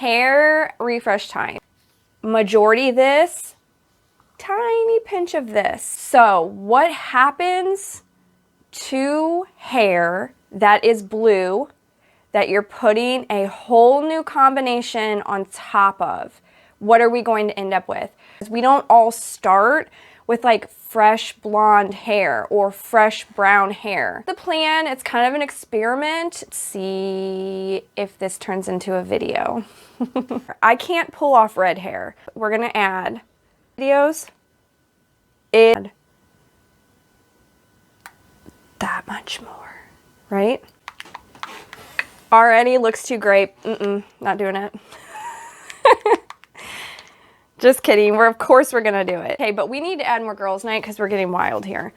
hair refresh time. Majority this, tiny pinch of this. So what happens to hair that is blue that you're putting a whole new combination on top of? What are we going to end up with? We don't all start with like fresh blonde hair or fresh brown hair. The plan, it's kind of an experiment. Let's see if this turns into a video. I can't pull off red hair. We're gonna add videos. Add that much more, right? Already looks too great. Not doing it. Just kidding. Of course we're gonna do it. Okay, but we need to add more girls' night because we're getting wild here.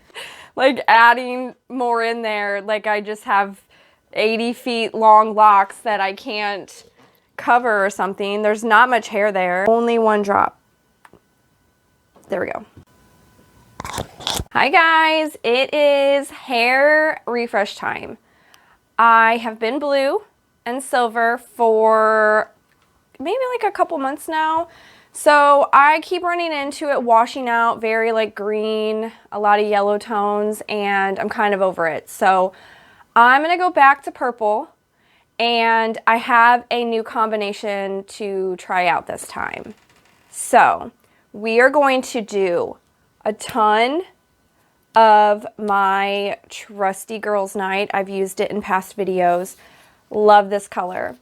Like adding more in there. Like I just have 80 feet long locks that I can't cover or something. There's not much hair there. Only one drop. There we go. Hi guys, it is hair refresh time. I have been blue and silver for maybe like a couple months now. So I keep running into it washing out very like green, a lot of yellow tones, and I'm kind of over it. So I'm gonna go back to purple, and I have a new combination to try out this time. So we are going to do a ton of my trusty Girls Night. I've used it in past videos. Love this color.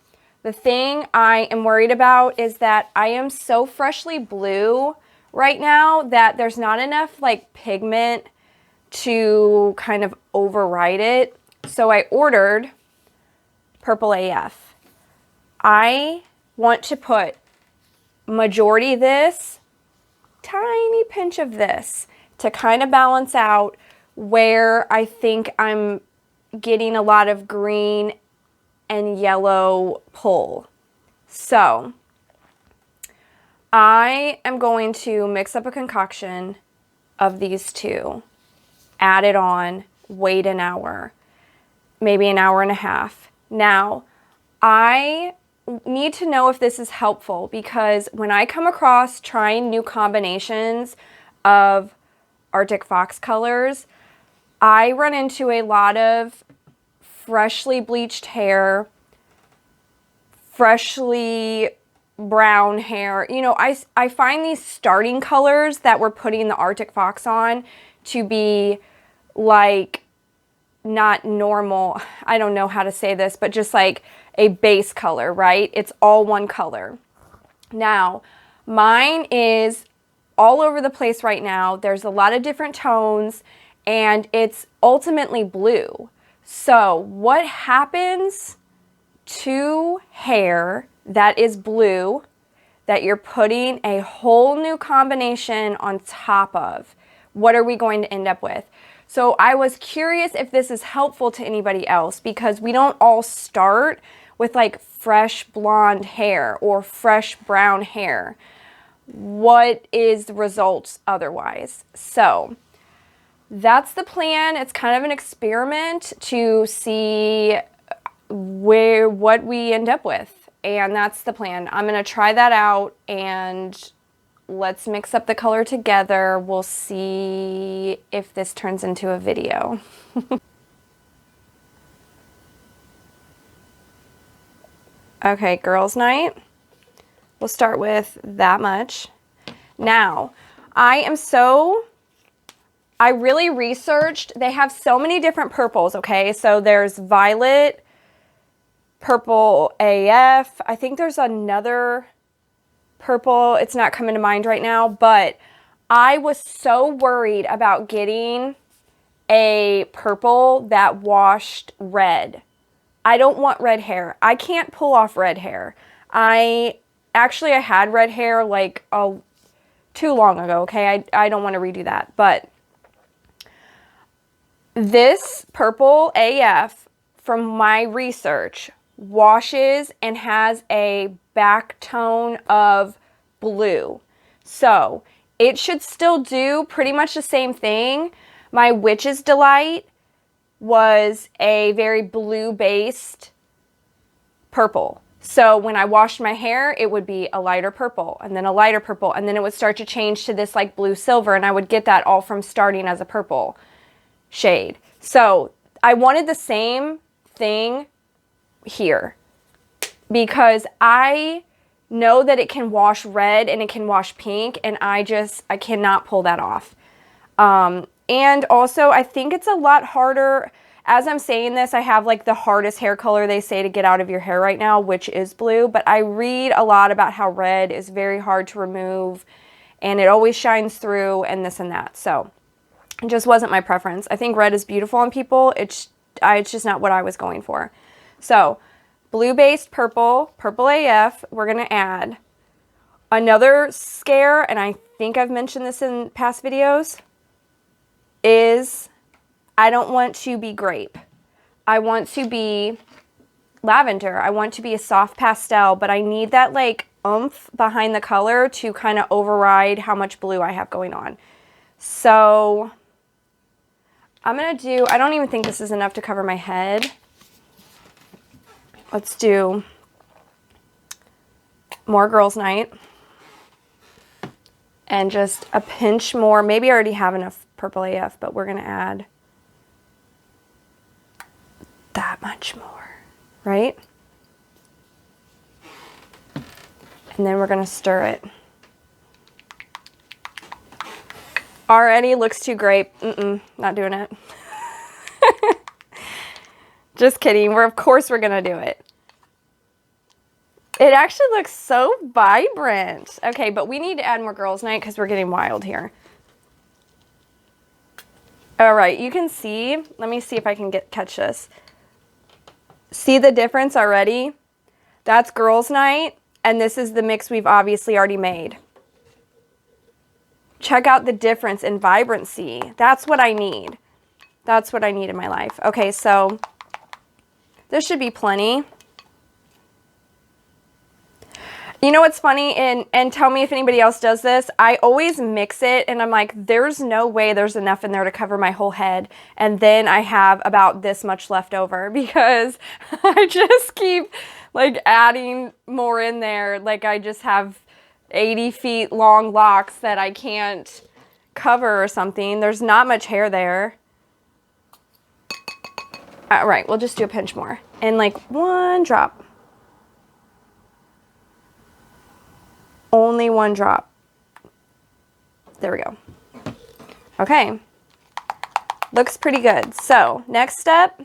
The thing I am worried about is that I am so freshly blue right now that there's not enough like pigment to kind of override it. So I ordered Purple AF. I want to put majority this, tiny pinch of this to kind of balance out where I think I'm getting a lot of green and yellow pull. So I am going to mix up a concoction of these two, add it on, wait an hour, maybe an hour and a half. Now, I need to know if this is helpful because when I come across trying new combinations of Artic Fox colors, I run into a lot of freshly bleached hair, freshly brown hair. You know, I find these starting colors that we're putting the Artic Fox on to be like not normal. I don't know how to say this, but just like a base color, right? It's all one color. Now, mine is all over the place right now. There's a lot of different tones and it's ultimately blue. So what happens to hair that is blue that you're putting a whole new combination on top of? What are we going to end up with? So I was curious if this is helpful to anybody else because we don't all start with like fresh blonde hair or fresh brown hair. What is the results otherwise? So that's the plan. It's kind of an experiment to see what we end up with. And that's the plan. I'm going to try that out and let's mix up the color together. We'll see if this turns into a video. Okay, girls' night. We'll start with that much. Now, I really researched. They have so many different purples, okay? So there's violet, purple AF. I think there's another purple. It's not coming to mind right now, but I was so worried about getting a purple that washed red. I don't want red hair. I can't pull off red hair. I had red hair like too long ago, okay? I don't want to redo that, but this purple AF, from my research, washes and has a back tone of blue. So it should still do pretty much the same thing. My Witch's Delight was a very blue-based purple. So when I washed my hair, it would be a lighter purple and then a lighter purple, and then it would start to change to this like blue silver, and I would get that all from starting as a purple shade. So I wanted the same thing here because I know that it can wash red and it can wash pink, and I cannot pull that off. And also I think it's a lot harder. As I'm saying this, I have like the hardest hair color they say to get out of your hair right now, which is blue, but I read a lot about how red is very hard to remove and it always shines through and this and that. So it just wasn't my preference. I think red is beautiful on people. It's just not what I was going for. So blue-based purple, Purple AF, we're going to add another scare, and I think I've mentioned this in past videos, is I don't want to be grape. I want to be lavender. I want to be a soft pastel, but I need that like oomph behind the color to kind of override how much blue I have going on. So I'm going to do, I don't even think this is enough to cover my head. Let's do more Girls Night and just a pinch more. Maybe I already have enough Purple AF, but we're going to add that much more, right? And then we're going to stir it. Already looks too grape. Not doing it. Just kidding. Of course we're going to do it. It actually looks so vibrant. Okay, but we need to add more Girls Night because we're getting wild here. All right, you can see. Let me see if I can catch this. See the difference already? That's Girls Night, and this is the mix we've obviously already made. Check out the difference in vibrancy. That's what I need. That's what I need in my life. Okay, so this should be plenty. You know what's funny, and tell me if anybody else does this, I always mix it and I'm like, there's no way there's enough in there to cover my whole head, and then I have about this much left over because I just keep like adding more in there. Like I just have 80 feet long locks that I can't cover or something. There's not much hair there. All right, we'll just do a pinch more and like one drop. Only one drop. There we go. Okay. Looks pretty good. So next step,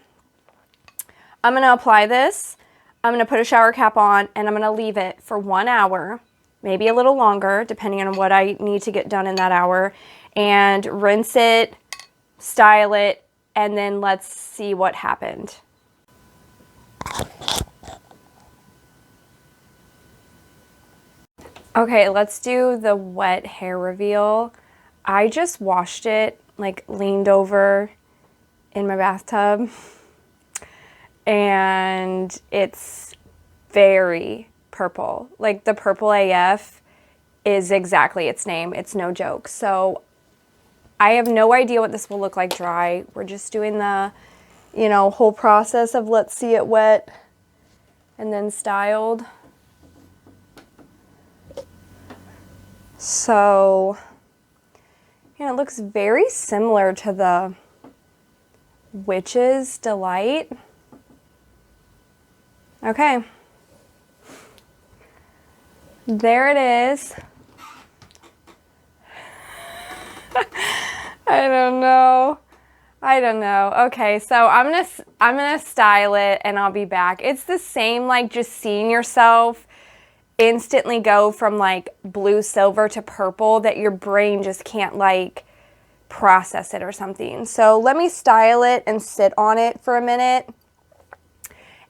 I'm going to apply this. I'm going to put a shower cap on and I'm going to leave it for 1 hour, maybe a little longer, depending on what I need to get done in that hour, and rinse it, style it, and then let's see what happened. Okay, let's do the wet hair reveal. I just washed it, like leaned over in my bathtub, and it's very purple. Like the Purple AF is exactly its name. It's no joke. So I have no idea what this will look like dry. We're just doing the, you know, whole process of let's see it wet and then styled. So, yeah, it looks very similar to the Witch's Delight. Okay. There it is. I don't know. Okay, so I'm gonna style it and I'll be back. It's the same, like just seeing yourself instantly go from like blue silver to purple that your brain just can't like process it or something. So let me style it and sit on it for a minute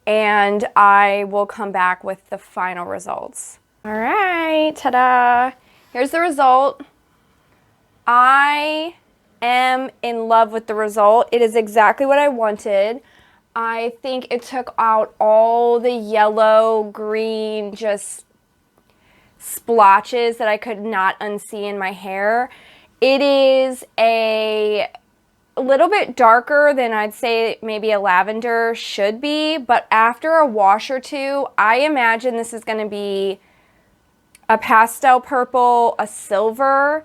and I will come back with the final results. All right, ta-da. Here's the result. I am in love with the result. It is exactly what I wanted. I think it took out all the yellow, green, just splotches that I could not unsee in my hair. It is a a little bit darker than I'd say maybe a lavender should be, but after a wash or two, I imagine this is going to be a pastel purple, a silver.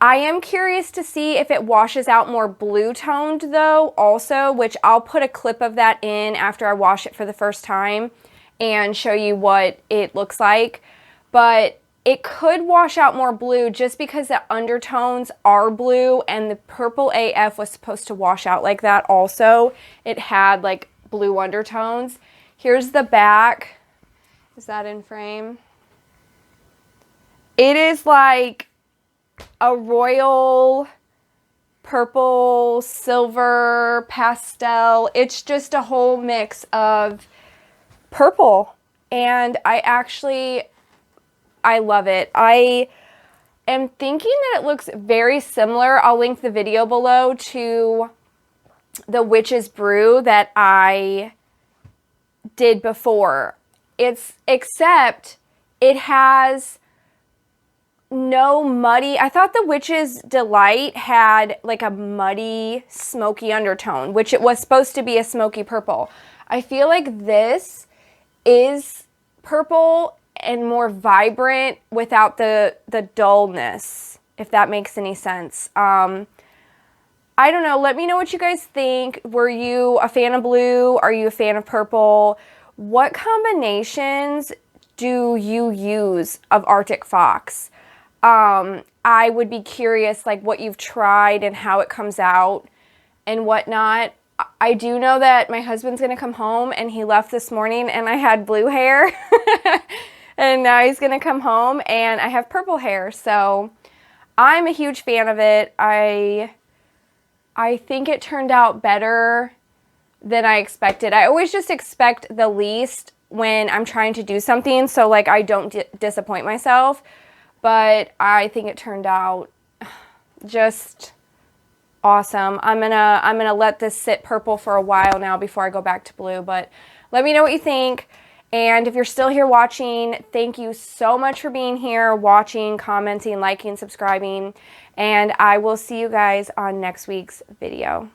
I am curious to see if it washes out more blue toned though also, which I'll put a clip of that in after I wash it for the first time and show you what it looks like. But it could wash out more blue just because the undertones are blue, and the Purple AF was supposed to wash out like that also. It had like blue undertones. Here's the back. Is that in frame? It is like a royal purple, silver, pastel. It's just a whole mix of purple, and I love it. I am thinking that it looks very similar. I'll link the video below to the Witch's Brew that I did before. Except it has no muddy. I thought the Witch's Delight had like a muddy, smoky undertone, which it was supposed to be a smoky purple. I feel like this is purple and more vibrant without the dullness, if that makes any sense. I don't know. Let me know what you guys think. Were you a fan of blue? Are you a fan of purple? What combinations do you use of Artic Fox? I would be curious like what you've tried and how it comes out and whatnot. I do know that my husband's going to come home, and he left this morning and I had blue hair. And now he's going to come home and I have purple hair. So I'm a huge fan of it. I think it turned out better than I expected. I always just expect the least when I'm trying to do something, so like I don't disappoint myself. But I think it turned out just awesome. I'm gonna let this sit purple for a while now before I go back to blue. But let me know what you think. And if you're still here watching, thank you so much for being here, watching, commenting, liking, subscribing. And I will see you guys on next week's video.